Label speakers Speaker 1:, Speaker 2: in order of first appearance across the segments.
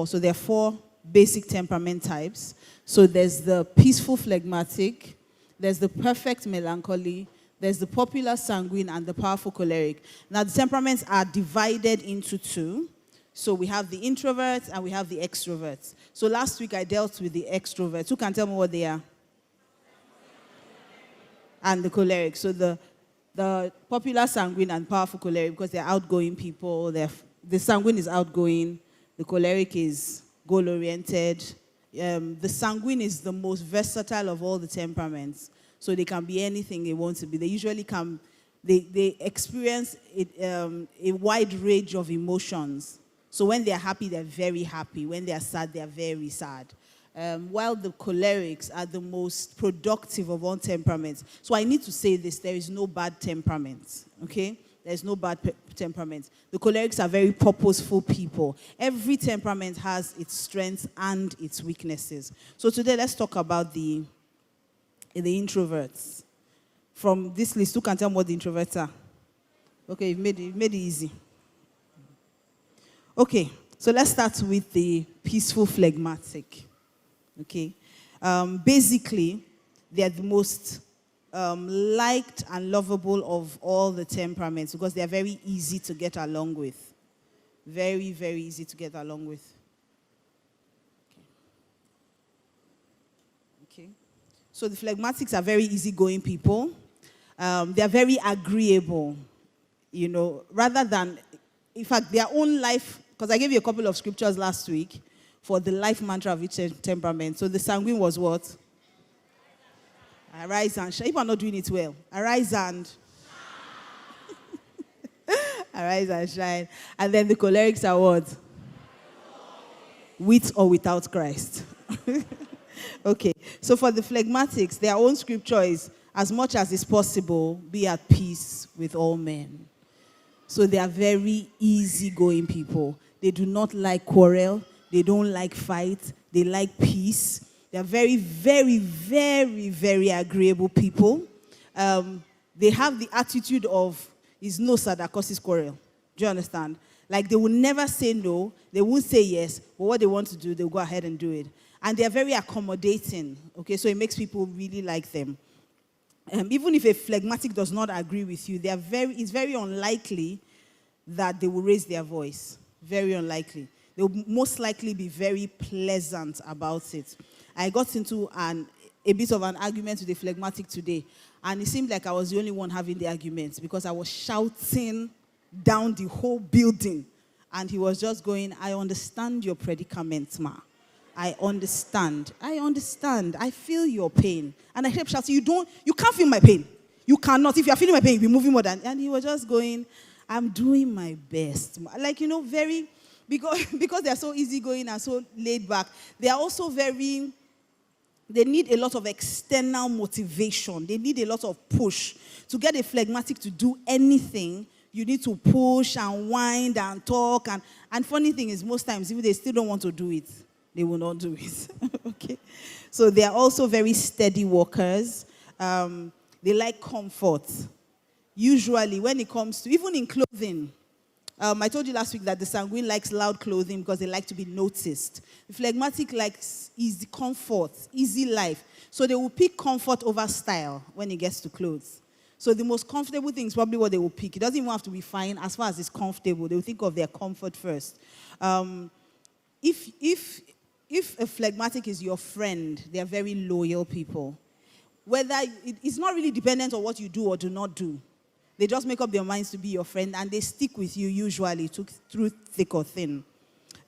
Speaker 1: So there are 4 basic temperament types. So there's the peaceful phlegmatic, there's the perfect melancholy, there's the popular sanguine, and the powerful choleric. Now the temperaments are divided into 2. So we have the introverts and we have the extroverts. So last week I dealt with the extroverts. Who can tell me what they are? And the choleric. So the popular sanguine and powerful choleric, because they're outgoing people. The sanguine is outgoing. The choleric is goal-oriented. The sanguine is the most versatile of all the temperaments. So they can be anything they want to be. They usually they experience a wide range of emotions. So when they're happy, they're very happy. When they're sad, they're very sad. While the cholerics are the most productive of all temperaments. So I need to say this, there is no bad temperament, okay? There's no bad temperament. The cholerics are very purposeful people. Every temperament has its strengths and its weaknesses. So today, let's talk about the introverts. From this list, who can tell me what the introverts are? Okay, you've made it easy. Okay, so let's start with the peaceful phlegmatic. Okay, basically, they're the most liked and lovable of all the temperaments because they're very easy to get along with. Very, very easy to get along with. Okay. So the phlegmatics are very easygoing people. They're very agreeable, you know, rather than, in fact, their own life, because I gave you a couple of scriptures last week for the life mantra of each temperament. So the sanguine was what? Arise and shine. If I'm not doing it well, arise and arise and shine. And then the cholerics are what? With or without Christ. Okay. So for the phlegmatics, their own scripture is, as much as is possible, be at peace with all men. So they are very easygoing people. They do not like quarrel. They don't like fight. They like peace. They are very, very, very, very agreeable people. They have the attitude of, it's no sir that causes quarrel. Do you understand? Like they will never say no. They won't say yes. But what they want to do, they'll go ahead and do it. And they are very accommodating. Okay, so it makes people really like them. Even if a phlegmatic does not agree with you, it's very unlikely that they will raise their voice. Very unlikely. They will most likely be very pleasant about it. I got into a bit of an argument with a phlegmatic today, and it seemed like I was the only one having the argument because I was shouting down the whole building, and he was just going, I understand your predicament, ma. I understand. I feel your pain. And I kept shouting, you can't feel my pain. You cannot. If you're feeling my pain, you'll be moving more than. And he was just going, I'm doing my best. Like, you know, very, because they're so easygoing and so laid back, they are also they need a lot of external motivation. They need a lot of push. To get a phlegmatic to do anything, you need to push and wind and talk. And funny thing is, most times, even they still don't want to do it. They will not do it. Okay. So they are also very steady workers. They like comfort. Usually, when it comes to, even in clothing, I told you last week that the sanguine likes loud clothing because they like to be noticed. The phlegmatic likes easy comfort, easy life. So they will pick comfort over style when it gets to clothes. So the most comfortable thing is probably what they will pick. It doesn't even have to be fine. As far as it's comfortable, they will think of their comfort first. If a phlegmatic is your friend, they are very loyal people. It's not really dependent on what you do or do not do. They just make up their minds to be your friend, and they stick with you usually through thick or thin.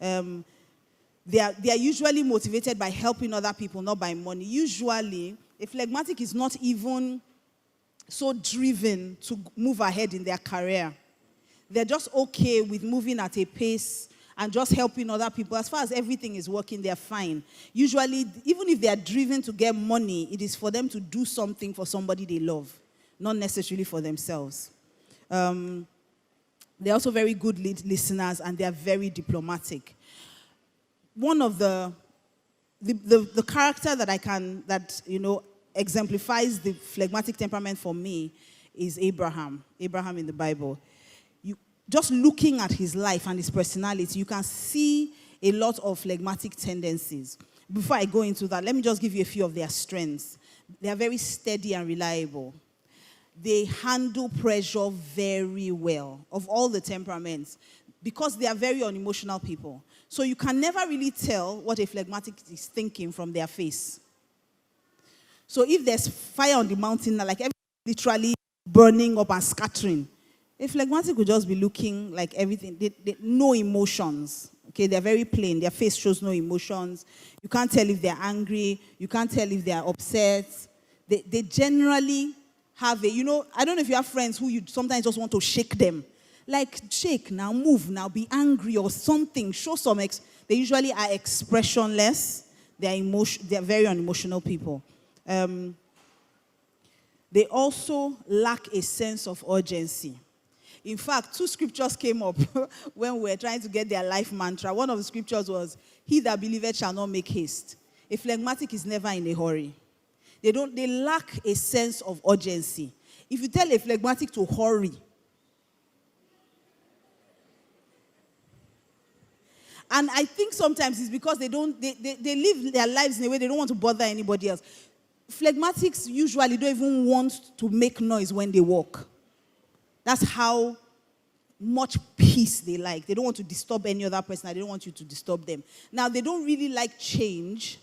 Speaker 1: They are usually motivated by helping other people, not by money. Usually, a phlegmatic is not even so driven to move ahead in their career. They're just okay with moving at a pace and just helping other people. As far as everything is working, they're fine. Usually, even if they are driven to get money, it is for them to do something for somebody they love, not necessarily for themselves. They're also very good listeners, and they're very diplomatic. One of the character that exemplifies the phlegmatic temperament for me is Abraham in the Bible. Just looking at his life and his personality, you can see a lot of phlegmatic tendencies. Before I go into that, let me just give you a few of their strengths. They are very steady and reliable. They handle pressure very well, of all the temperaments, because they are very unemotional people. So you can never really tell what a phlegmatic is thinking from their face. So if there's fire on the mountain, like everything literally burning up and scattering, a phlegmatic would just be looking like everything, no emotions. Okay, they're very plain. Their face shows no emotions. You can't tell if they're angry. You can't tell if they're upset. They generally have a, I don't know if you have friends who you sometimes just want to shake them. Like, shake, now move, now be angry or something. Show some, they usually are expressionless. They're very unemotional people. They also lack a sense of urgency. In fact, 2 scriptures came up when we were trying to get their life mantra. One of the scriptures was, "He that believeth shall not make haste." A phlegmatic is never in a hurry. They lack a sense of urgency. If you tell a phlegmatic to hurry, and I think sometimes it's because they live their lives in a way they don't want to bother anybody else. Phlegmatics usually don't even want to make noise when they walk. That's how much peace they like. They don't want to disturb any other person. They don't want you to disturb them. Now, they don't really like change.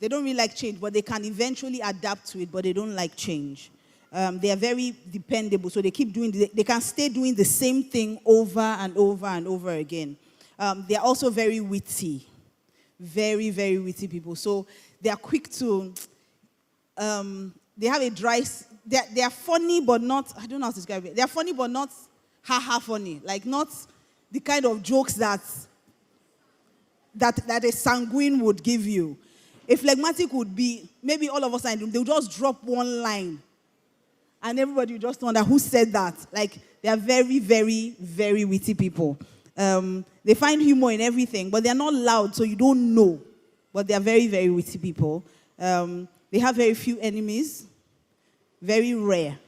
Speaker 1: They don't really like change, but they can eventually adapt to it, but they don't like change. They are very dependable, so they can stay doing the same thing over and over and over again. They are also very witty. Very, very witty people. So they are quick to... they have a dry... They are funny, but not... I don't know how to describe it. They are funny, but not ha-ha funny. Like, not the kind of jokes that a sanguine would give you. A phlegmatic would be... Maybe all of us are in the room. They would just drop one line. And everybody would just wonder, who said that? Like, they are very, very, very witty people. They find humor in everything, but they're not loud, so you don't know. But they are very, very witty people. They have very few enemies. Very rare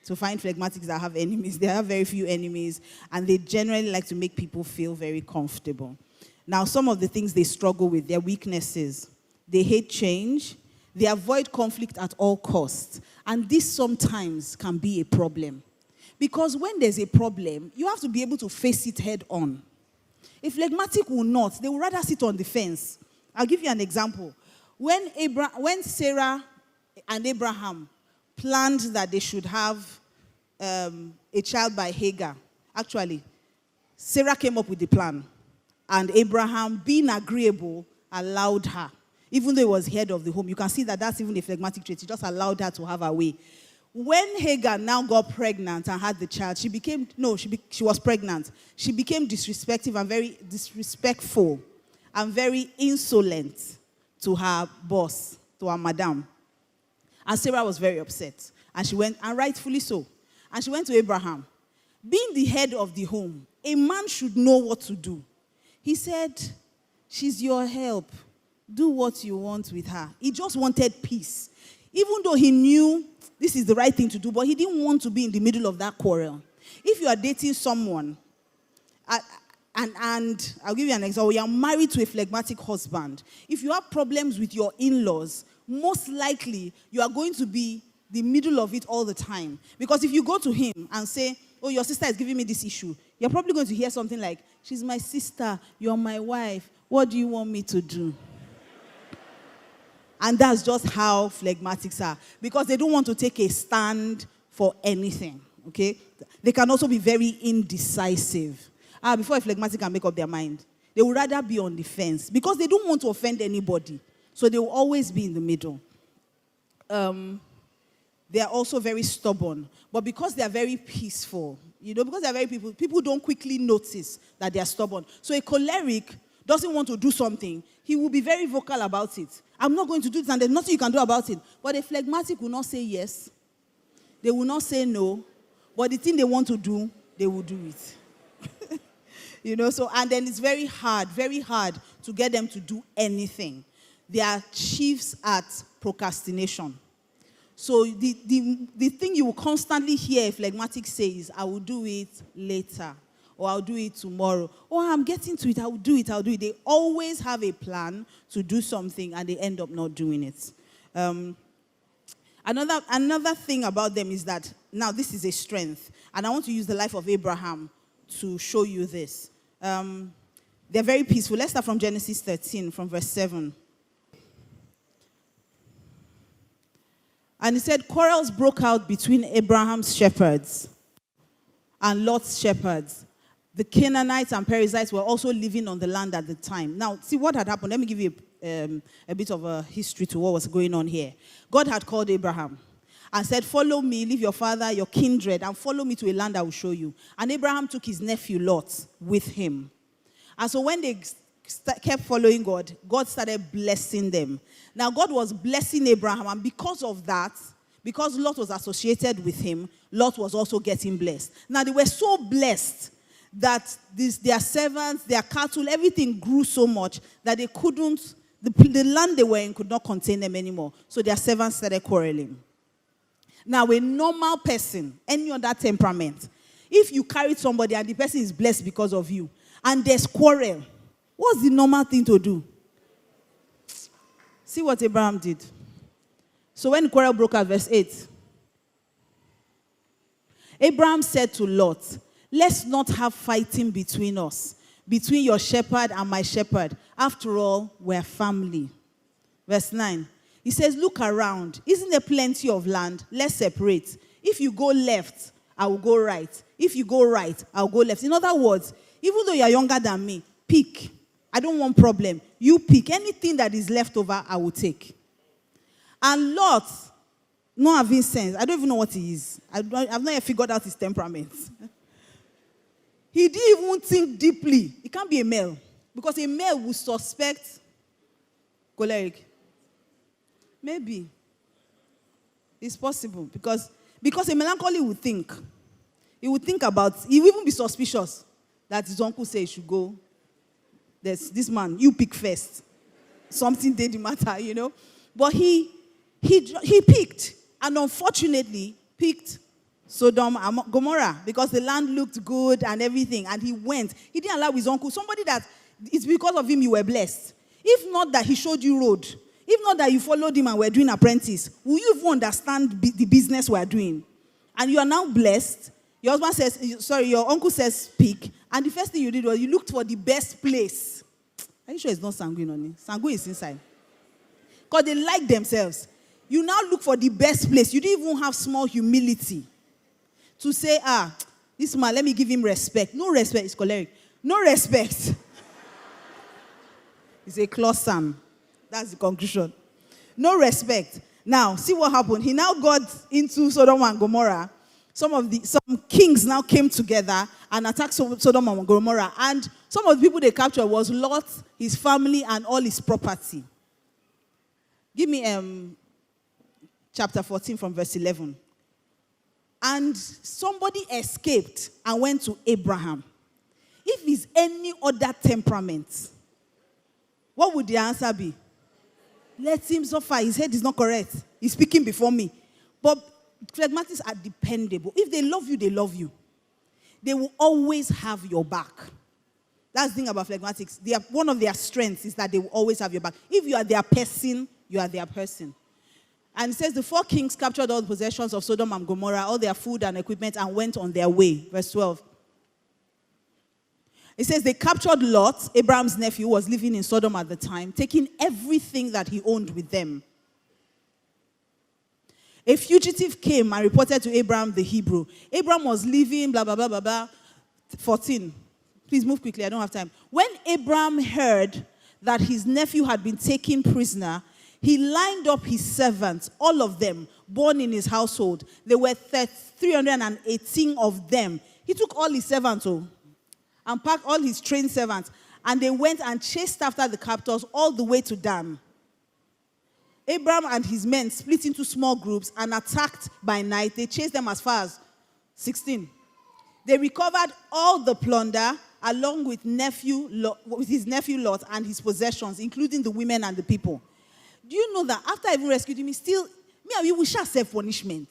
Speaker 1: to find phlegmatics that have enemies. They have very few enemies, and they generally like to make people feel very comfortable. Now, some of the things they struggle with, their weaknesses. They hate change. They avoid conflict at all costs. And this sometimes can be a problem. Because when there's a problem, you have to be able to face it head on. A phlegmatic will not. They will rather sit on the fence. I'll give you an example. When Sarah and Abraham planned that they should have a child by Hagar, actually, Sarah came up with the plan. And Abraham, being agreeable, allowed her. Even though he was head of the home, you can see that that's even a phlegmatic trait. He just allowed her to have her way. When Hagar now got pregnant and had the child, she was pregnant. She became disrespectful and very insolent to her boss, to her madam. And Sarah was very upset. And she went, and rightfully so. And she went to Abraham. Being the head of the home, a man should know what to do. He said, "She's your help. Do what you want with her." He just wanted peace. Even though he knew this is the right thing to do, but he didn't want to be in the middle of that quarrel. If you are dating someone, and I'll give you an example, you are married to a phlegmatic husband. If you have problems with your in-laws, most likely you are going to be the middle of it all the time. Because if you go to him and say, "Oh, your sister is giving me this issue," you're probably going to hear something like, "She's my sister, you're my wife, what do you want me to do?" And that's just how phlegmatics are. Because they don't want to take a stand for anything, okay? They can also be very indecisive. Before a phlegmatic can make up their mind, they would rather be on the fence. Because they don't want to offend anybody. So they will always be in the middle. They are also very stubborn. But because they are very peaceful, because they are very people don't quickly notice that they are stubborn. So a choleric doesn't want to do something, he will be very vocal about it. "I'm not going to do this, and there's nothing you can do about it." But a phlegmatic will not say yes. They will not say no. But the thing they want to do, they will do it. And then it's very hard to get them to do anything. They are chiefs at procrastination. So the thing you will constantly hear a phlegmatic say is, "I will do it later," or I'll do it tomorrow, or I'm getting to it, I'll do it. They always have a plan to do something, and they end up not doing it. Another thing about them is that, now this is a strength, and I want to use the life of Abraham to show you this. They're very peaceful. Let's start from Genesis 13, from verse 7. And it said, quarrels broke out between Abraham's shepherds and Lot's shepherds. The Canaanites and Perizzites were also living on the land at the time. Now, see what had happened. Let me give you a bit of a history to what was going on here. God had called Abraham and said, follow me, leave your father, your kindred, and follow me to a land I will show you. And Abraham took his nephew Lot with him. And so when they kept following God, God started blessing them. Now, God was blessing Abraham, and because of that, because Lot was associated with him, Lot was also getting blessed. Now, they were so blessed that their servants, their cattle, everything grew so much that they couldn't, the land they were in could not contain them anymore. So their servants started quarreling. Now, a normal person, any other temperament, if you carry somebody and the person is blessed because of you, and there's quarrel, what's the normal thing to do? See what Abraham did. So when the quarrel broke out, verse 8. Abraham said to Lot, let's not have fighting between us, between your shepherd and my shepherd. After all, we're family. Verse 9. He says, look around. Isn't there plenty of land? Let's separate. If you go left, I will go right. If you go right, I'll go left. In other words, even though you're younger than me, pick. I don't want problem. You pick. Anything that is left over, I will take. And Lot, not having sense, I don't even know what he is. I've not yet figured out his temperament. He didn't even think deeply. It can't be a male. Because a male would suspect choleric. Maybe. It's possible. Because a melancholy would think. He would think about, he would even be suspicious that his uncle says he should go. There's this man, you pick first. Something did the matter, you know. But he picked, and unfortunately picked Sodom and Gomorrah because the land looked good and everything, and he went. He didn't allow his uncle, somebody that it's because of him you were blessed. If not that he showed you road, if not that you followed him and were doing apprentice, will you even understand the business we're doing? And you are now blessed. Your husband says, your uncle says speak. And the first thing you did was you looked for the best place. Are you sure it's not sanguine on it? Sanguine is inside. Because they like themselves. You now look for the best place. You didn't even have small humility to say, this man, let me give him respect. No respect. It's choleric. No respect. It's a clothesome. That's the conclusion. No respect. Now, see what happened. He now got into Sodom and Gomorrah. Some kings now came together and attacked Sodom and Gomorrah. And some of the people they captured was Lot, his family, and all his property. Give me chapter 14 from verse 11. And somebody escaped and went to Abraham. If it's any other temperament, what would the answer be? Let him suffer. His head is not correct. He's speaking before me. But phlegmatics are dependable. If they love you, they love you. They will always have your back. That's the thing about phlegmatics. One of their strengths is that they will always have your back. If you are their person, you are their person. And it says the 4 kings captured all the possessions of Sodom and Gomorrah, all their food and equipment, and went on their way. Verse 12. It says they captured Lot, Abraham's nephew, who was living in Sodom at the time, taking everything that he owned with them. A fugitive came and reported to Abraham the Hebrew. Abraham was leaving, blah, blah, blah, blah, blah. 14. Please move quickly, I don't have time. When Abraham heard that his nephew had been taken prisoner, he lined up his servants, all of them, born in his household. There were 318 of them. He took all his servants and packed all his trained servants, and they went and chased after the captors all the way to Dan. Abraham and his men split into small groups and attacked by night. They chased them as far as 16. They recovered all the plunder along with his nephew Lot and his possessions, including the women and the people. Do you know that after I even rescued him, we shall self-punishment.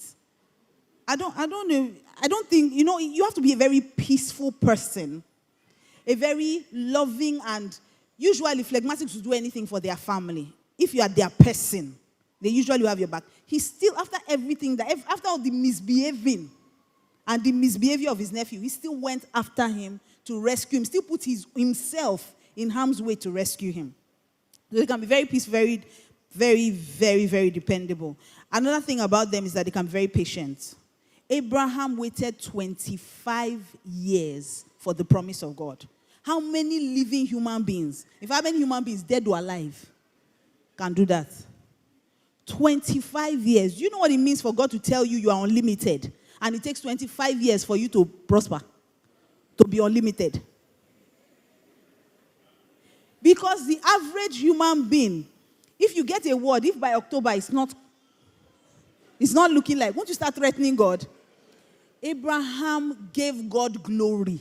Speaker 1: don't know. I don't think, you have to be a very peaceful person, a very loving, and usually phlegmatics will do anything for their family. If you are their person, they usually will have your back. He still, after everything, after all the misbehaving and the misbehavior of his nephew, he still went after him to rescue him, still put himself in harm's way to rescue him. So they can be very peaceful, very, very, very, very dependable. Another thing about them is that they can be very patient. Abraham waited 25 years for the promise of God. How many living human beings, how many human beings, dead or alive, can do that? 25 years. Do you know what it means for God to tell you you are unlimited? And it takes 25 years for you to prosper, to be unlimited. Because the average human being, if you get a word, if by October it's not looking like, won't you start threatening God? Abraham gave God glory,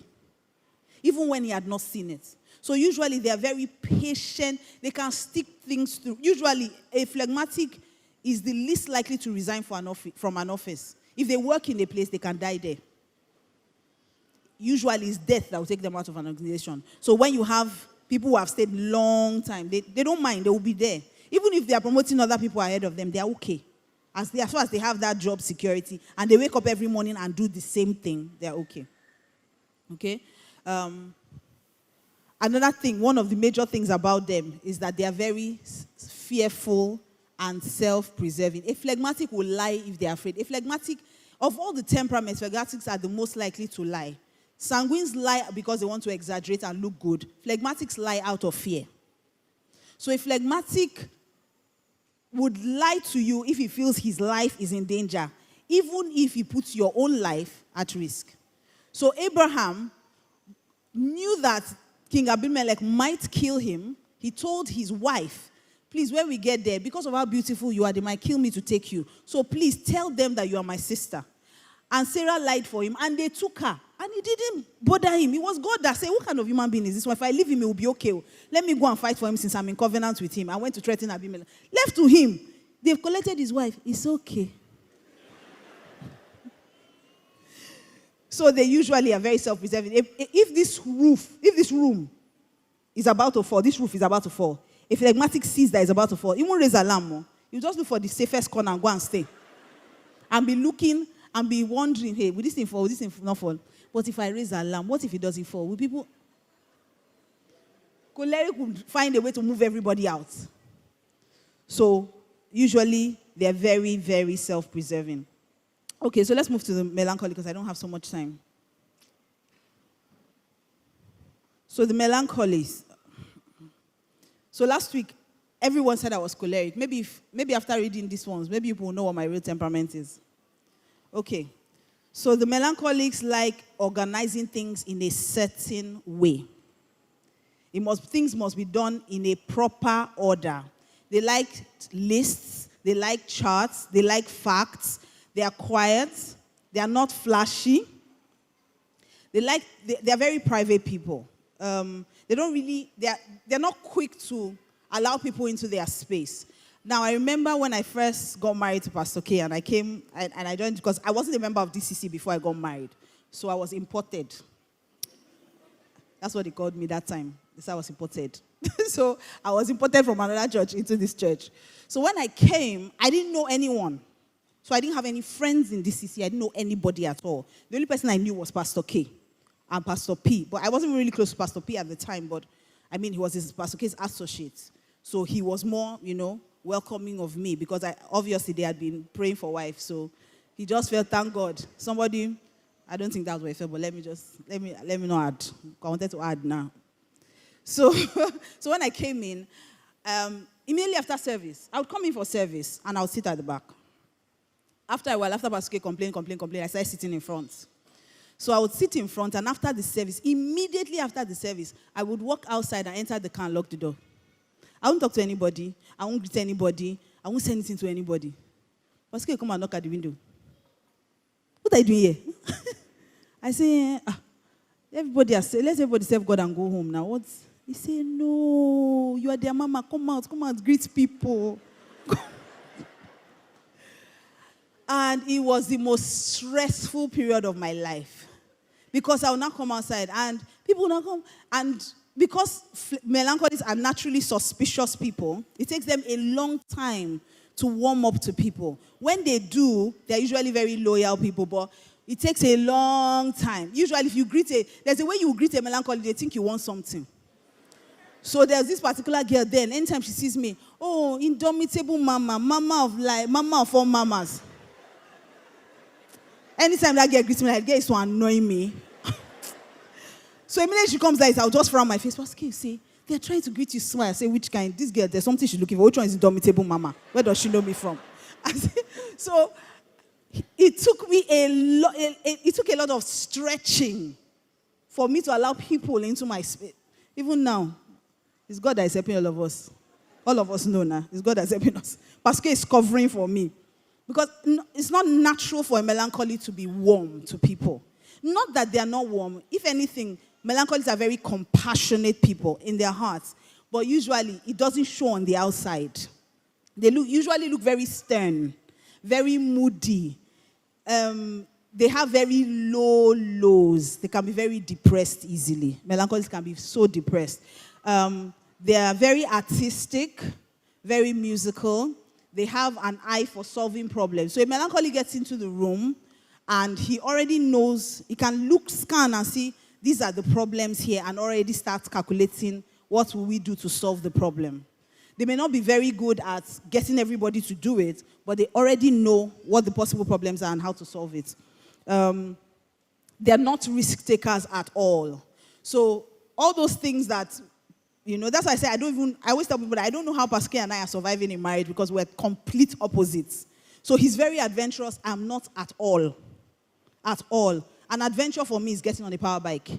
Speaker 1: even when he had not seen it. So usually they are very patient. They can stick things through. Usually a phlegmatic is the least likely to resign from an office. If they work in a place, they can die there. Usually it's death that will take them out of an organization. So when you have people who have stayed long time, they don't mind. They will be there. Even if they are promoting other people ahead of them, they are okay. As far as they have that job security and they wake up every morning and do the same thing, they are okay. Okay? Another thing, one of the major things about them is that they are very fearful and self-preserving. A phlegmatic will lie if they are afraid. A phlegmatic, of all the temperaments, phlegmatics are the most likely to lie. Sanguines lie because they want to exaggerate and look good. Phlegmatics lie out of fear. So a phlegmatic would lie to you if he feels his life is in danger, even if he puts your own life at risk. So Abraham knew that King Abimelech might kill him. He told his wife, please, when we get there, because of how beautiful you are, they might kill me to take you. So please tell them that you are my sister. And Sarah lied for him, and they took her. And it didn't bother him. It was God that said, what kind of human being is this one? If I leave him, it will be okay. Let me go and fight for him since I'm in covenant with him. I went to threaten Abimelech. Left to him. They've collected his wife. It's okay. So they usually are very self-preserving. If this room is about to fall, this roof is about to fall, if phlegmatic sees that it's about to fall, he won't raise alarm. You just look for the safest corner and go and stay. And be looking and be wondering, hey, will this thing fall? Will this thing not fall? But if I raise alarm, what if it doesn't fall? Will people... Choleric will find a way to move everybody out. So, usually, they're very, very self-preserving. Okay, so let's move to the melancholy because I don't have so much time. So, the melancholies. So, last week, everyone said I was choleric. Maybe after reading these ones, maybe people will know what my real temperament is. Okay. So the melancholics like organizing things in a certain way. Things must be done in a proper order. They like lists, they like charts, they like facts, they are quiet, they are not flashy. They are very private people. They're not quick to allow people into their space. Now, I remember when I first got married to Pastor K, and I came and I joined because I wasn't a member of DCC before I got married. So I was imported. That's what they called me that time. They said I was imported. So I was imported from another church into this church. So when I came, I didn't know anyone. So I didn't have any friends in DCC. I didn't know anybody at all. The only person I knew was Pastor K and Pastor P. But I wasn't really close to Pastor P at the time. But, he was Pastor K's associate. So he was more, welcoming of me because obviously they had been praying for wife. So he just felt, thank God. Somebody, I don't think that's what he felt, but let me not add. I wanted to add now. So, so when I came in, immediately after service, I would come in for service and I would sit at the back. After a while, after Pastor K complain, I started sitting in front. So I would sit in front, and after the service, immediately after the service, I would walk outside and enter the car and lock the door. I won't talk to anybody. I won't greet anybody. I won't say anything to anybody. Pastor K come and knock at the window. What are you doing here? I say, let everybody serve God and go home now. What? He said, no, you are their mama. Come out, greet people. And it was the most stressful period of my life. Because I will not come outside and people will not come. And because melancholies are naturally suspicious people, it takes them a long time to warm up to people. When they do, they're usually very loyal people, but it takes a long time. Usually if you there's a way you greet a melancholy, they think you want something. So there's this particular girl then, anytime she sees me, oh, indomitable mama, mama of life, mama of all mamas. Anytime that girl greets me, that girl is to annoy me. So immediately she comes like, I'll just frown my face. What can you say? They're trying to greet you smile. I say, which kind? This girl, there's something she's looking for. Which one is indomitable mama? Where does she know me from? So it took me it took a lot of stretching for me to allow people into my space. Even now, it's God that is helping all of us. All of us know now. It's God that's helping us. Pascal is covering for me. Because it's not natural for a melancholy to be warm to people. Not that they are not warm. If anything, melancholies are very compassionate people in their hearts. But usually, it doesn't show on the outside. They usually look very stern, very moody. They have very low lows. They can be very depressed easily. Melancholies can be so depressed. They are very artistic, very musical. They have an eye for solving problems. So a melancholy gets into the room and he already knows, he can scan and see these are the problems here and already start calculating what will we do to solve the problem. They may not be very good at getting everybody to do it, but they already know what the possible problems are and how to solve it. They're not risk takers at all. So all those things that, that's why I say I always tell people that I don't know how Pascal and I are surviving in marriage because we're complete opposites. So he's very adventurous. I'm not at all. At all. An adventure for me is getting on a power bike.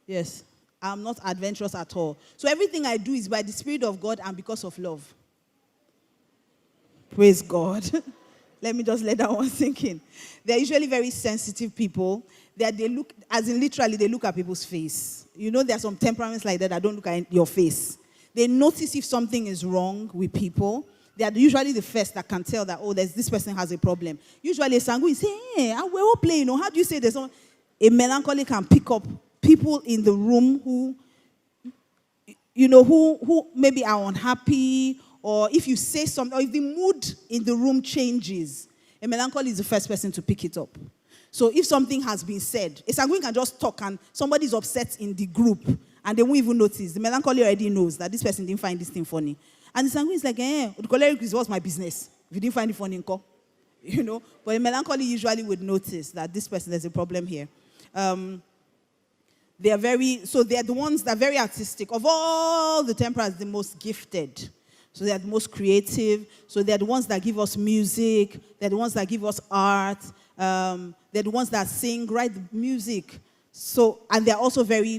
Speaker 1: Yes. I'm not adventurous at all. So everything I do is by the Spirit of God and because of love. Praise God. Let me just let that one sink in. They're usually very sensitive people. They look, as in literally, they look at people's face. There are some temperaments like that don't look at your face. They notice if something is wrong with people. They are usually the first that can tell that, this person has a problem. Usually a sanguine say, hey, we're all playing. How do you say there's someone? A melancholy can pick up people in the room who maybe are unhappy, or if you say something, or if the mood in the room changes, a melancholy is the first person to pick it up. So if something has been said, a sanguine can just talk and somebody's upset in the group and they won't even notice. The melancholy already knows that this person didn't find this thing funny. And the sanguine is like, the choleric is what's my business? If you didn't find it funny, But a melancholy usually would notice that this person, there's a problem here. They're the ones that are very artistic. Of all the temperaments, the most gifted. So they're the most creative. So they're the ones that give us music. They're the ones that give us art. They're the ones that sing, write the music. So, and they're also they're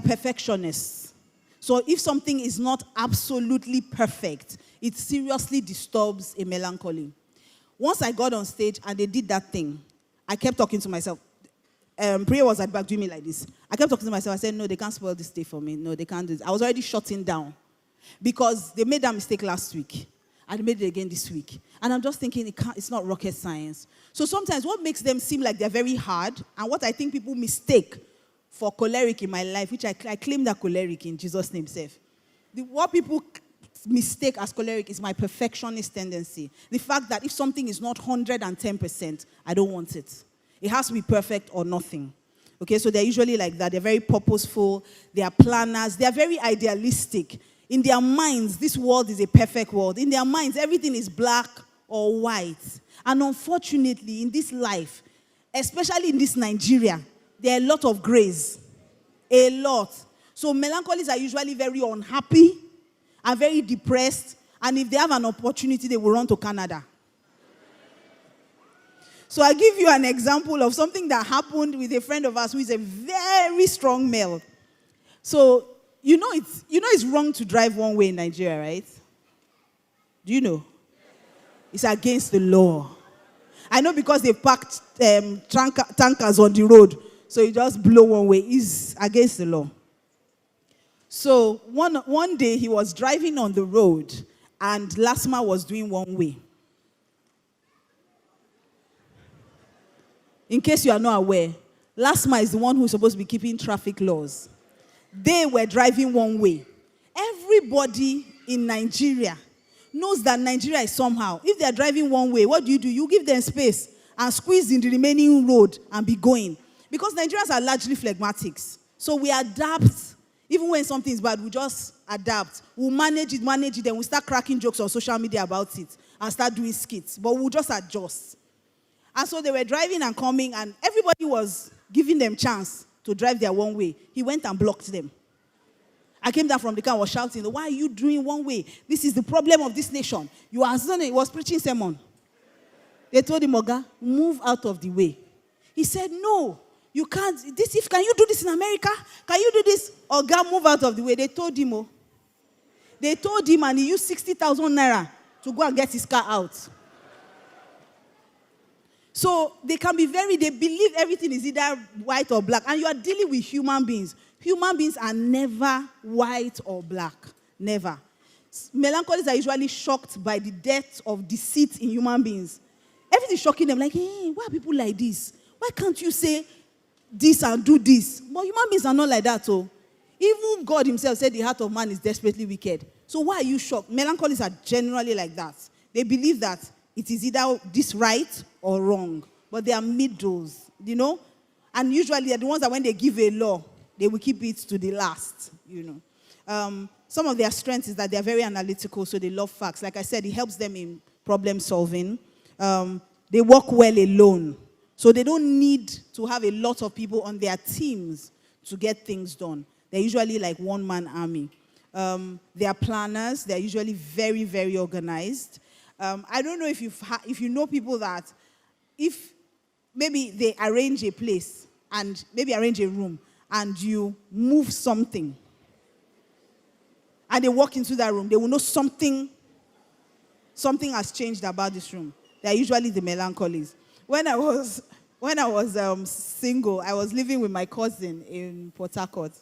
Speaker 1: perfectionists. So if something is not absolutely perfect, it seriously disturbs a melancholy. Once I got on stage and they did that thing, I kept talking to myself. Priya was at the back doing me like this. I kept talking to myself. I said, no, they can't spoil this day for me. No, they can't do this. I was already shutting down because they made that mistake last week. And they made it again this week. And I'm just thinking, it's not rocket science. So sometimes what makes them seem like they're very hard, and what I think people mistake for choleric in my life, which I claim that choleric in Jesus' name, safe. What people mistake as choleric is my perfectionist tendency. The fact that if something is not 110%, I don't want it. It has to be perfect or nothing. Okay, so they're usually like that. They're very purposeful. They are planners. They are very idealistic. In their minds, this world is a perfect world. In their minds, everything is black or white. And unfortunately, in this life, especially in this Nigeria, there are a lot of grays. A lot. So melancholies are usually very unhappy and very depressed. And if they have an opportunity, they will run to Canada. So I'll give you an example of something that happened with a friend of ours who is a very strong male. So, it's wrong to drive one way in Nigeria, right? Do you know? It's against the law. I know because they parked tankers on the road, so you just blow one way. It's against the law. So one day he was driving on the road, and Lasma was doing one way. In case you are not aware, LASMA is the one who's supposed to be keeping traffic laws. They were driving one way. Everybody in Nigeria knows that Nigeria is somehow. If they are driving one way, what do? You give them space and squeeze in the remaining road and be going. Because Nigerians are largely phlegmatics. So we adapt. Even when something is bad, we just adapt. We'll manage it, then we'll start cracking jokes on social media about it and start doing skits. But we'll just adjust. And so they were driving and coming, and everybody was giving them chance to drive their one way. He went and blocked them. I came down from the car and was shouting, why are you doing one way? This is the problem of this nation. You are son. He was preaching sermon. They told him, Oga, move out of the way. He said, no, you can't. Can you do this in America? Can you do this? Oga, move out of the way. They told him, and he used 60,000 naira to go and get his car out. So they believe everything is either white or black. And you are dealing with human beings. Human beings are never white or black. Never. Melancholists are usually shocked by the depth of deceit in human beings. Everything is shocking them. Like, hey, why are people like this? Why can't you say this and do this? But human beings are not like that. So even God himself said the heart of man is desperately wicked. So why are you shocked? Melancholists are generally like that. They believe that it is either this right or wrong. But they are middles, And usually they're the ones that when they give a law, they will keep it to the last, Some of their strengths is that they're very analytical, so they love facts. Like I said, it helps them in problem solving. They work well alone. So they don't need to have a lot of people on their teams to get things done. They're usually like one-man army. They are planners. They're usually very, very organized. I don't know if you know people that if maybe they arrange a place and maybe arrange a room and you move something and they walk into that room, they will know something has changed about this room. They're usually the melancholies. When I was single, I was living with my cousin in Port Harcourt.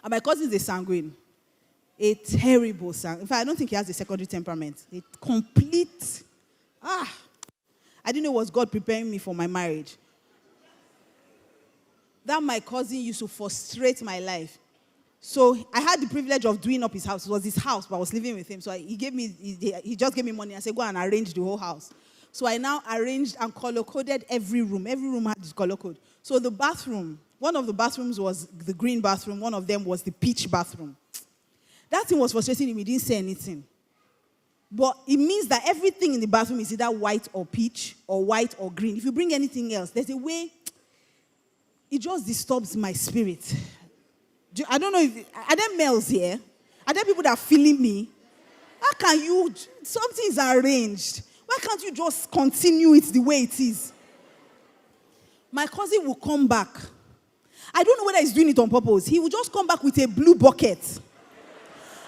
Speaker 1: And my cousin is a sanguine. A terrible sanguine. In fact, I don't think he has a secondary temperament. A complete... I didn't know it was God preparing me for my marriage. That my cousin used to frustrate my life. So I had the privilege of doing up his house. It was his house, but I was living with him. So he just gave me money and said, go and arrange the whole house. So I now arranged and color-coded every room. Every room had its color code. So the bathroom, one of the bathrooms was the green bathroom. One of them was the peach bathroom. That thing was frustrating him. He didn't say anything. But it means that everything in the bathroom is either white or peach or white or green. If you bring anything else, there's a way, it just disturbs my spirit. I don't know are there males here? Are there people that are feeling me? How can you, something is arranged. Why can't you just continue it the way it is? My cousin will come back. I don't know whether he's doing it on purpose. He will just come back with a blue bucket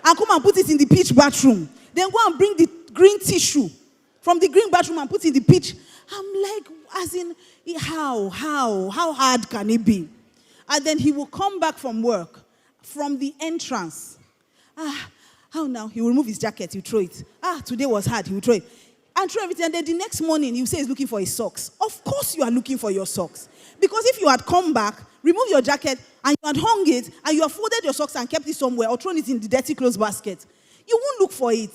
Speaker 1: and come and put it in the peach bathroom. Then go and bring the green tissue from the green bathroom and put it in the peach. I'm like, as in, how hard can it be? And then he will come back from work, from the entrance. How now? He will remove his jacket, he'll throw it. Today was hard, he will throw it. And throw everything. And then the next morning, he'll say he's looking for his socks. Of course you are looking for your socks. Because if you had come back, removed your jacket, and you had hung it, and you had folded your socks and kept it somewhere, or thrown it in the dirty clothes basket, you won't look for it.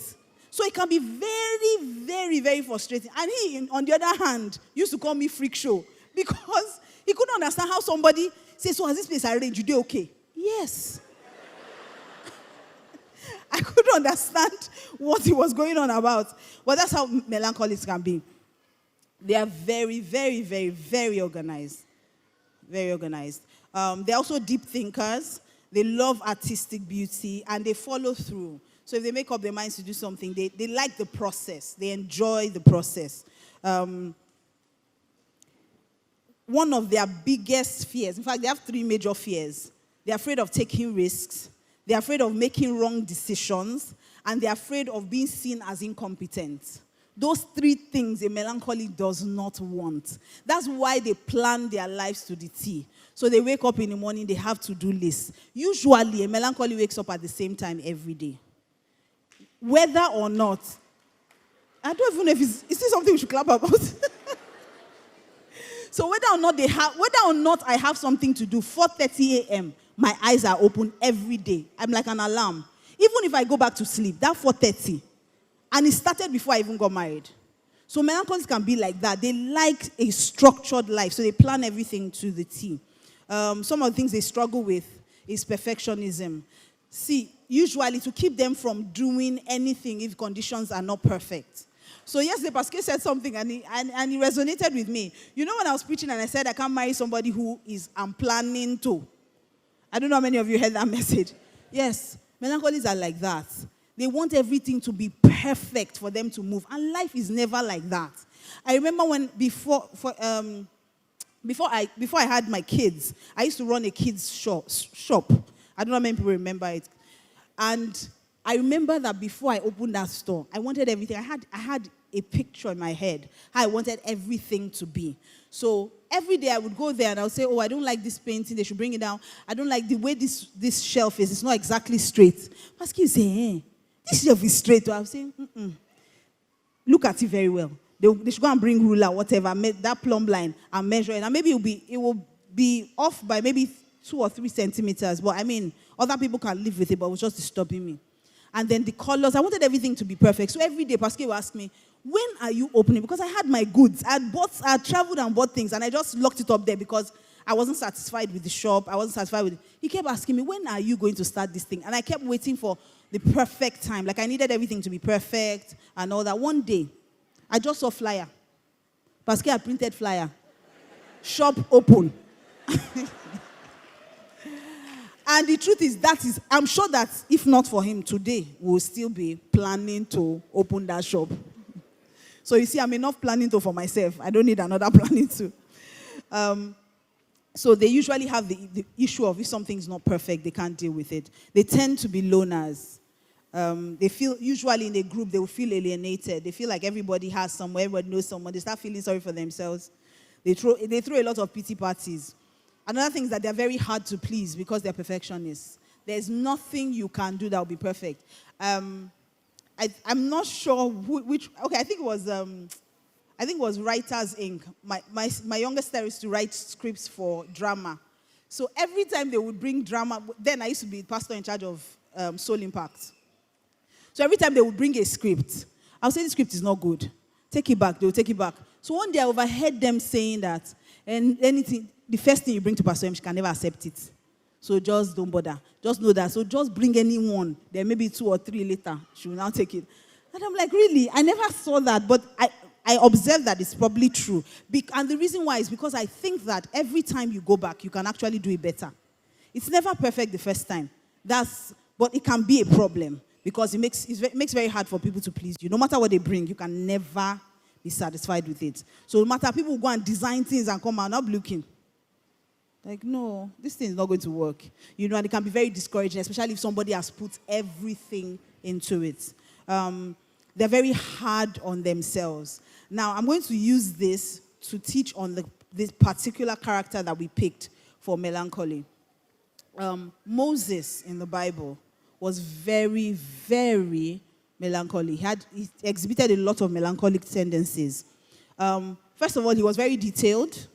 Speaker 1: So it can be very, very, very frustrating. And he, on the other hand, used to call me freak show. Because he couldn't understand how somebody says, so has this place arranged? You do okay? Yes. I couldn't understand what he was going on about. But that's how melancholics can be. They are very, very, very, very organized. Very organized. They're also deep thinkers. They love artistic beauty, and they follow through. So if they make up their minds to do something, they like the process. They enjoy the process. One of their biggest fears, in fact, they have 3 major fears. They're afraid of taking risks. They're afraid of making wrong decisions. And they're afraid of being seen as incompetent. Those 3 things a melancholy does not want. That's why they plan their lives to the T. So they wake up in the morning, they have to-do lists. Usually, a melancholy wakes up at the same time every day. Whether or not, I don't even know if is this something we should clap about? So whether or not I have something to do, 4:30 a.m., my eyes are open every day. I'm like an alarm. Even if I go back to sleep, that 4:30, and it started before I even got married. So melancholics can be like that. They like a structured life, so they plan everything to the T. Some of the things they struggle with is perfectionism. See, usually to keep them from doing anything if conditions are not perfect. So yesterday, Pascal said something and he resonated with me. You know when I was preaching and I said I can't marry somebody who I'm planning to. I don't know how many of you heard that message. Yes, melancholics are like that. They want everything to be perfect for them to move. And life is never like that. I remember when before I had my kids, I used to run a kids shop. I don't know how many people remember it. And I remember that before I opened that store, I wanted everything. I had a picture in my head how I wanted everything to be. So every day I would go there and I would say, oh, I don't like this painting. They should bring it down. I don't like the way this shelf is. It's not exactly straight. Pascal would say, this shelf is straight. So I would say, look at it very well. They should go and bring ruler, whatever, that plumb line and measure it. And maybe it will be off by maybe 2 or 3 centimeters. But I mean, other people can live with it, but it was just disturbing me. And then the colors, I wanted everything to be perfect. So every day, Pascal would ask me, when are you opening? Because I had my goods. I had traveled and bought things, and I just locked it up there because I wasn't satisfied with the shop. I wasn't satisfied with it. He kept asking me, when are you going to start this thing? And I kept waiting for the perfect time. Like I needed everything to be perfect and all that. One day, I just saw flyer. Pascal had printed flyer. Shop open. And the truth is, I'm sure that if not for him today, we'll still be planning to open that shop. So you see, I'm enough planning to for myself. I don't need another planning to. So they usually have the issue of if something's not perfect, they can't deal with it. They tend to be loners. They feel, usually in a group, they will feel alienated. They feel like everybody has someone, everybody knows someone. They start feeling sorry for themselves. They throw a lot of pity parties. Another thing is that they're very hard to please because they're perfectionists. There's nothing you can do that will be perfect. I'm not sure which. Okay, I think it was Writers Inc. My youngest sister used to write scripts for drama. So every time they would bring drama, then I used to be pastor in charge of Soul Impact. So every time they would bring a script, I would say the script is not good. Take it back. They will take it back. So one day I overheard them saying that, and the first thing you bring to Pastor M, she can never accept it. So just don't bother. Just know that. So just bring anyone. Then maybe 2 or 3 later, she will now take it. And I'm like, really? I never saw that, but I observed that it's probably true. And the reason why is because I think that every time you go back, you can actually do it better. It's never perfect the first time. But it can be a problem because it makes very hard for people to please you. No matter what they bring, you can never be satisfied with it. So no matter people go and design things and come out, not looking. Like, no, this thing is not going to work. You know, and it can be very discouraging, especially if somebody has put everything into it. They're very hard on themselves. Now, I'm going to use this to teach on this particular character that we picked for melancholy. Moses in the Bible was very, very melancholy. He exhibited a lot of melancholic tendencies. First of all, he was very detailed.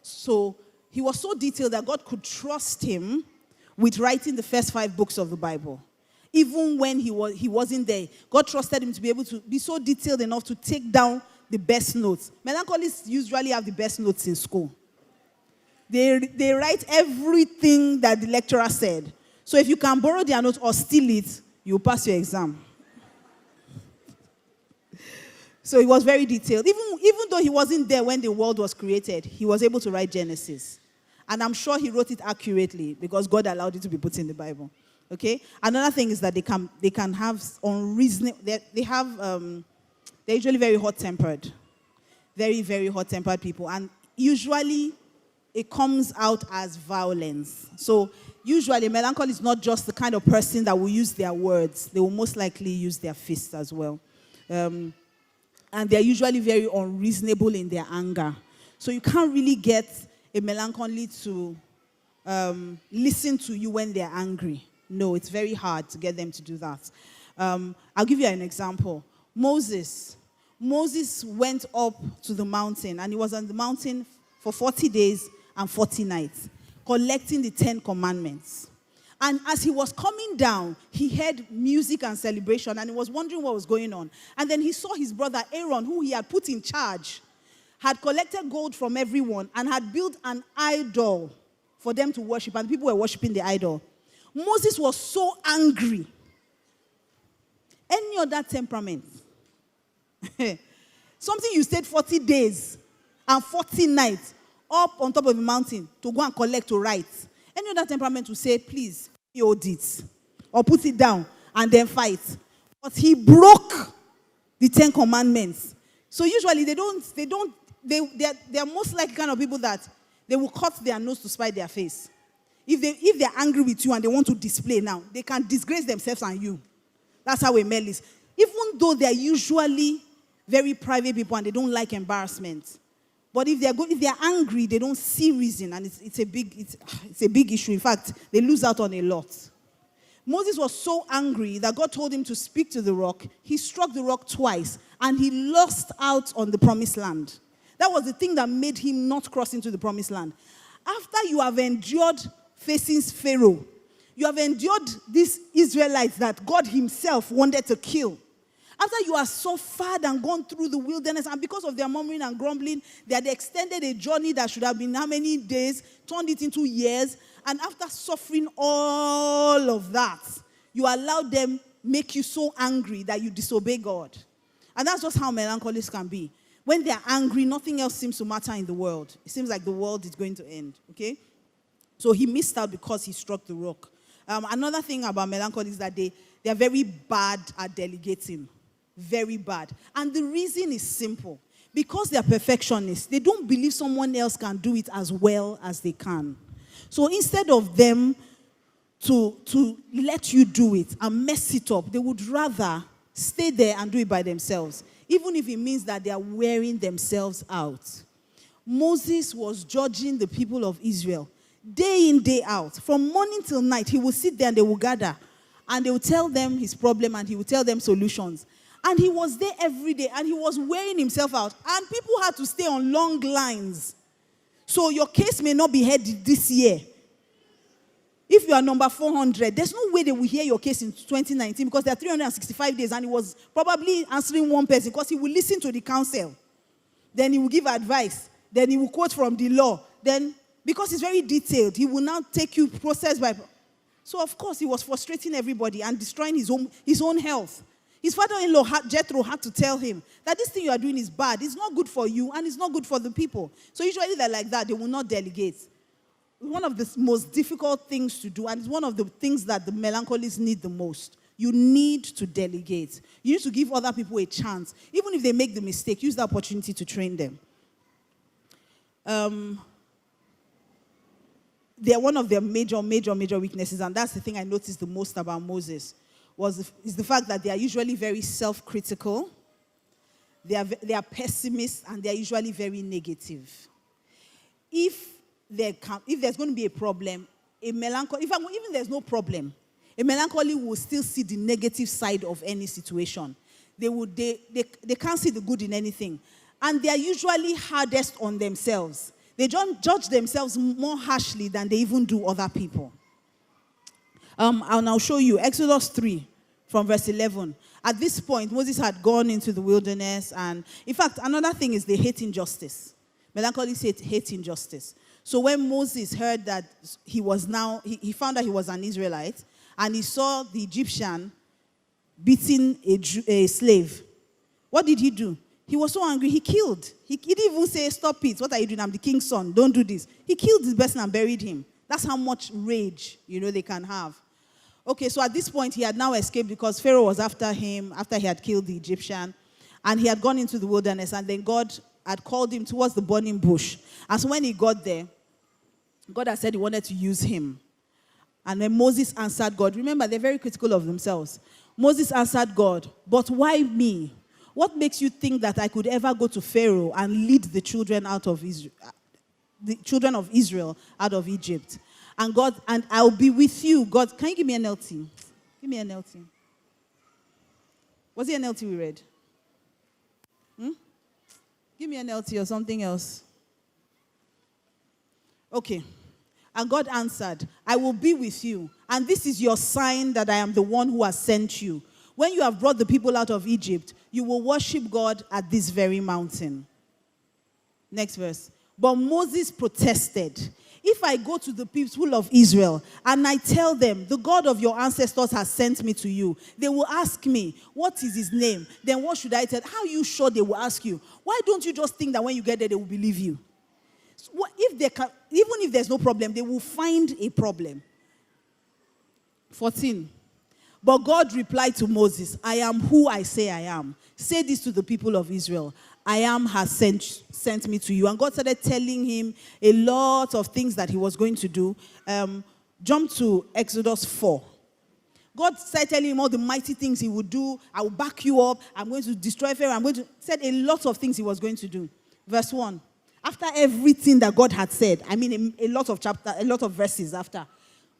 Speaker 1: So he was so detailed that God could trust him with writing the first 5 books of the Bible. Even when he wasn't there, God trusted him to be able to be so detailed enough to take down the best notes. Melancholists usually have the best notes in school. They write everything that the lecturer said. So if you can borrow their notes or steal it, you'll pass your exam. So he was very detailed. Even though he wasn't there when the world was created, he was able to write Genesis. And I'm sure he wrote it accurately because God allowed it to be put in the Bible. Okay? Another thing is that they can have unreasonable. They're usually very hot-tempered. Very, very hot-tempered people. And usually it comes out as violence. So usually melancholy is not just the kind of person that will use their words. They will most likely use their fists as well. And they're usually very unreasonable in their anger. So you can't really get a melancholy to listen to you when they're angry. No, it's very hard to get them to do that. I'll give you an example. Moses went up to the mountain, and he was on the mountain for 40 days and 40 nights, collecting the 10 commandments. And as he was coming down, he heard music and celebration, and he was wondering what was going on. And then he saw his brother Aaron, who he had put in charge, had collected gold from everyone and had built an idol for them to worship, and people were worshiping the idol. Moses was so angry. Any other temperament? Something you stayed 40 days and 40 nights up on top of a mountain to go and collect to write. Any other temperament will say, please, hold it. Or put it down and then fight. But he broke the 10 commandments. So usually they are most likely kind of people that they will cut their nose to spite their face. If they're angry with you and they want to display now, they can disgrace themselves and you. That's how a male is. Even though they're usually very private people and they don't like embarrassment. But if they're angry, they don't see reason, and it's a big issue. In fact, they lose out on a lot. Moses was so angry that God told him to speak to the rock. He struck the rock twice, and he lost out on the promised land. That was the thing that made him not cross into the promised land. After you have endured facing Pharaoh, you have endured these Israelites that God himself wanted to kill. After you have suffered and gone through the wilderness, and because of their murmuring and grumbling, they had extended a journey that should have been how many days, turned it into years. And after suffering all of that, you allowed them make you so angry that you disobey God. And that's just how melancholists can be. When they're angry, nothing else seems to matter in the world. It seems like the world is going to end, okay? So he missed out because he struck the rock. Another thing about melancholy is that they are very bad at delegating. Very bad. And the reason is simple. Because they are perfectionists, they don't believe someone else can do it as well as they can. So instead of them to let you do it and mess it up, they would rather stay there and do it by themselves, even if it means that they are wearing themselves out. Moses was judging the people of Israel day in, day out. From morning till night, he will sit there and they will gather. And they will tell them his problem and he will tell them solutions. And he was there every day and he was wearing himself out. And people had to stay on long lines. So your case may not be heard this year. If you are number 400, there's no way they will hear your case in 2019 because there are 365 days and he was probably answering one person because he will listen to the counsel. Then he will give advice. Then he will quote from the law. Then, because it's very detailed, he will now take you process by. So, of course, he was frustrating everybody and destroying his own health. His father-in-law, Jethro, had to tell him that this thing you are doing is bad. It's not good for you and it's not good for the people. So usually they're like that. They will not delegate. One of the most difficult things to do, and it's one of the things that the melancholists need the most. You need to delegate. You need to give other people a chance. Even if they make the mistake, use the opportunity to train them. They're one of their major weaknesses, and that's the thing I noticed the most about Moses, is the fact that they are usually very self-critical, they are pessimists, and they are usually very negative. If there's going to be a problem, a melancholy, even there's no problem, a melancholy will still see the negative side of any situation. They can't see the good in anything. And they are usually hardest on themselves. They judge themselves more harshly than they even do other people. And I'll show you Exodus 3 from verse 11. At this point, Moses had gone into the wilderness. And in fact, another thing is they hate injustice. Melancholists hate injustice. So when Moses heard that he found out he was an Israelite, and he saw the Egyptian beating a slave, what did he do? He was so angry, he killed. He didn't even say, stop it, what are you doing? I'm the king's son, don't do this. He killed this person and buried him. That's how much rage, they can have. Okay, so at this point, he had now escaped because Pharaoh was after him, after he had killed the Egyptian, and he had gone into the wilderness, and then God had called him towards the burning bush. And so when he got there, God had said he wanted to use him. And when Moses answered God, remember, they're very critical of themselves. Moses answered God, but why me? What makes you think that I could ever go to Pharaoh and lead the children of Israel out of Egypt? And God, and I'll be with you. God, can you give me an NLT? Give me an NLT. Was it an NLT we read? Give me an NLT or something else. Okay. And God answered, I will be with you, and this is your sign that I am the one who has sent you. When you have brought the people out of Egypt, you will worship God at this very mountain. Next verse. But Moses protested. If I go to the people of Israel and I tell them, the God of your ancestors has sent me to you, they will ask me, what is his name? Then what should I tell? How are you sure they will ask you? Why don't you just think that when you get there, they will believe you? So if they can, even if there's no problem, they will find a problem. 14. But God replied to Moses, I am who I say I am. Say this to the people of Israel. I am has sent me to you. And God started telling him a lot of things that he was going to do. Jump to Exodus 4. God started telling him all the mighty things he would do. I will back you up. I'm going to destroy Pharaoh. Said a lot of things he was going to do. Verse 1. After everything that God had said, a lot of verses after.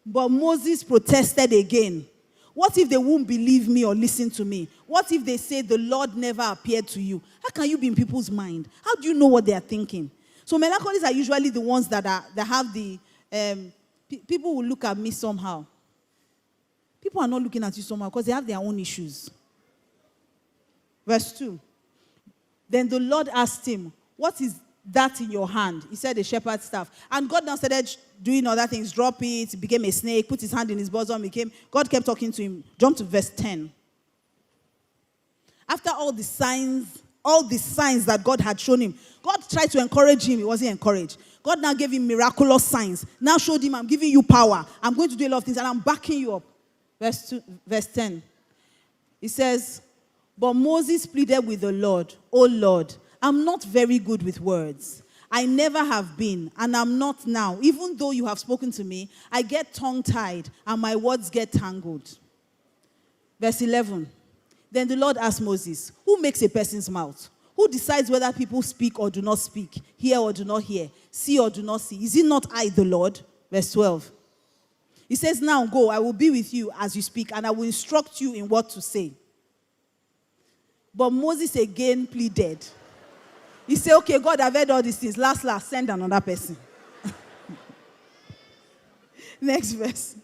Speaker 1: But Moses protested again. What if they won't believe me or listen to me? What if they say the Lord never appeared to you? How can you be in people's mind? How do you know what they are thinking? So melancholies are usually the ones that have the, people will look at me somehow. People are not looking at you somehow because they have their own issues. Verse 2. Then the Lord asked him, what is that in your hand? He said, a shepherd's staff. And God now started doing other things. Drop it became a snake, put his hand in his bosom, God kept talking to him. Jump to verse 10. After all the signs that God had shown him, God tried to encourage him. He wasn't encouraged. God now gave him miraculous signs. Now showed him, I'm giving you power. I'm going to do a lot of things and I'm backing you up. Verse 10. It says, but Moses pleaded with the Lord, O Lord, I'm not very good with words. I never have been, and I'm not now. Even though you have spoken to me, I get tongue-tied, and my words get tangled. Verse 11. Then the Lord asked Moses, who makes a person's mouth? Who decides whether people speak or do not speak, hear or do not hear, see or do not see? Is it not I, the Lord? Verse 12. He says, now go, I will be with you as you speak, and I will instruct you in what to say. But Moses again pleaded. He said, okay, God, I've heard all these things. Last, send another person. Next verse.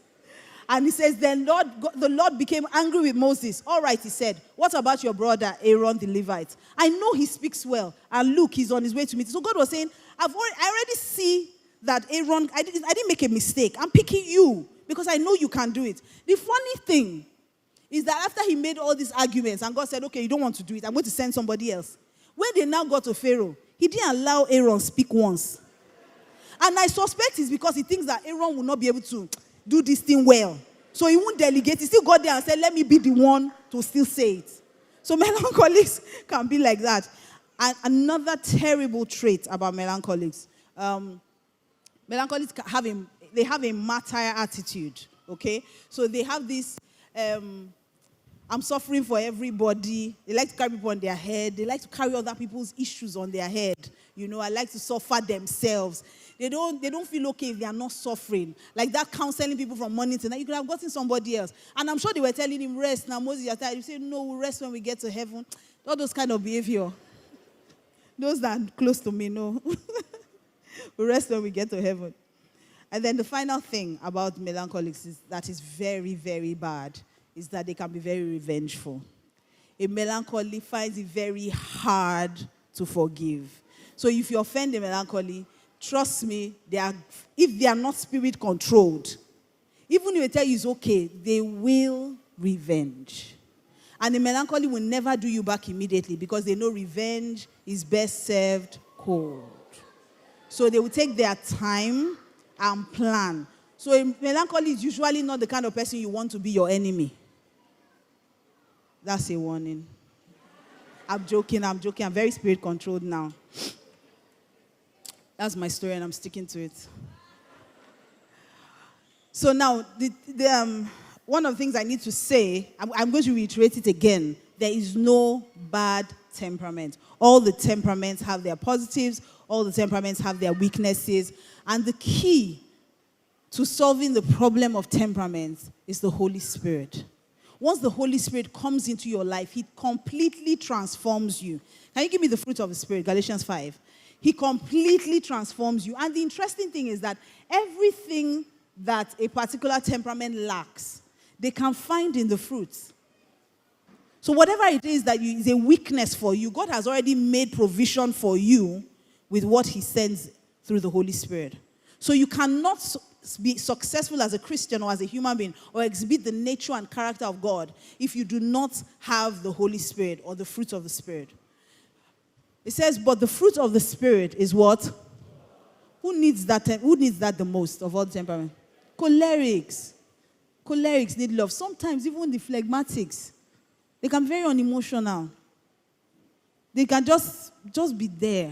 Speaker 1: And he says, then the Lord became angry with Moses. All right, he said, what about your brother Aaron the Levite? I know he speaks well. And look, he's on his way to me. So God was saying, I already see that Aaron, I didn't make a mistake. I'm picking you because I know you can do it. The funny thing is that after he made all these arguments and God said, okay, you don't want to do it, I'm going to send somebody else. When they now got to Pharaoh, he didn't allow Aaron speak once. And I suspect it's because he thinks that Aaron will not be able to do this thing well. So he won't delegate. He still got there and said, let me be the one to still say it. So melancholics can be like that. And another terrible trait about melancholics. Melancholics have a martyr attitude. Okay? So they have this... I'm suffering for everybody. They like to carry people on their head. They like to carry other people's issues on their head. I like to suffer themselves. They don't feel okay if they are not suffering. Like that counseling people from morning to night. You could have gotten somebody else. And I'm sure they were telling him, rest. Now Moses, you're tired. You say, no, we'll rest when we get to heaven. All those kind of behavior. Those that are close to me, no. We'll rest when we get to heaven. And then the final thing about melancholics that is very, very bad is that they can be very revengeful. A melancholy finds it very hard to forgive. So if you offend a melancholy, trust me, if they are not spirit controlled, even if they tell you it's okay, they will revenge. And a melancholy will never do you back immediately because they know revenge is best served cold. So they will take their time and plan. So a melancholy is usually not the kind of person you want to be your enemy. That's a warning. I'm joking. I'm very spirit controlled now. That's my story and I'm sticking to it. So now, one of the things I need to say, I'm going to reiterate it again. There is no bad temperament. All the temperaments have their positives. All the temperaments have their weaknesses. And the key to solving the problem of temperaments is the Holy Spirit. Once the Holy Spirit comes into your life, He completely transforms you. Can you give me the fruit of the Spirit? Galatians 5. He completely transforms you. And the interesting thing is that everything that a particular temperament lacks, they can find in the fruits. So whatever it is that is a weakness for you, God has already made provision for you with what he sends through the Holy Spirit. So you cannot be successful as a Christian or as a human being or exhibit the nature and character of God if you do not have the Holy Spirit or the fruit of the Spirit. It says, but the fruit of the Spirit is what? Who needs that the most of all the temperament? Cholerics. Cholerics need love. Sometimes even the phlegmatics, they can be very unemotional. They can just be there.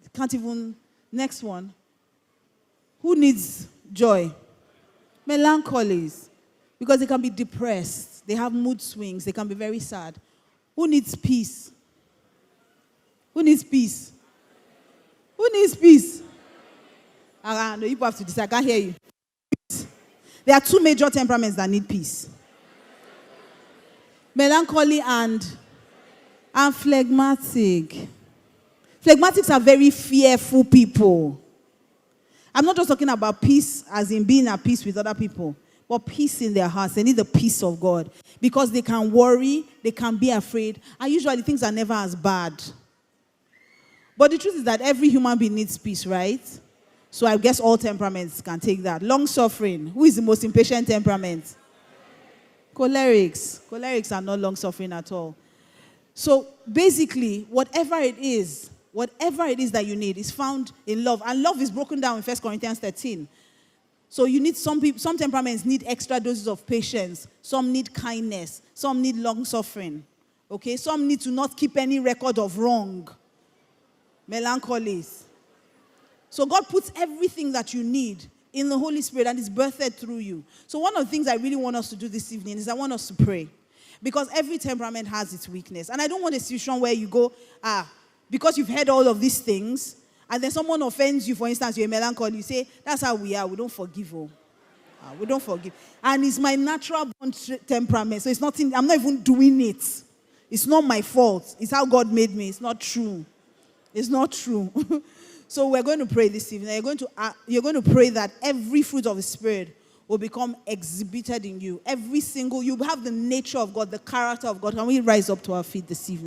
Speaker 1: They can't even. Next one. Who needs joy? Melancholies. Because they can be depressed. They have mood swings. They can be very sad. Who needs peace? Who needs peace? Who needs peace? No, you have to decide. I can't hear you. There are two major temperaments that need peace. Melancholy and phlegmatic. Phlegmatics are very fearful people. I'm not just talking about peace as in being at peace with other people, but peace in their hearts. They need the peace of God because they can worry, they can be afraid, and usually things are never as bad. But the truth is that every human being needs peace, right? So I guess all temperaments can take that. Long-suffering. Who is the most impatient temperament? Cholerics. Cholerics are not long-suffering at all. So basically, whatever it is that you need is found in love. And love is broken down in 1 Corinthians 13. So you need some temperaments need extra doses of patience. Some need kindness. Some need long-suffering. Okay? Some need to not keep any record of wrong. Melancholies. So God puts everything that you need in the Holy Spirit and is birthed through you. So one of the things I really want us to do this evening is I want us to pray. Because every temperament has its weakness. And I don't want a situation where you go, because you've heard all of these things, and then someone offends you, for instance, you're a melancholy, you say, that's how we are, we don't forgive. We don't forgive. And it's my natural born temperament, so it's nothing, I'm not even doing it. It's not my fault. It's how God made me. It's not true. It's not true. So we're going to pray this evening. You're going to pray that every fruit of the Spirit will become exhibited in you. You have the nature of God, the character of God. Can we rise up to our feet this evening?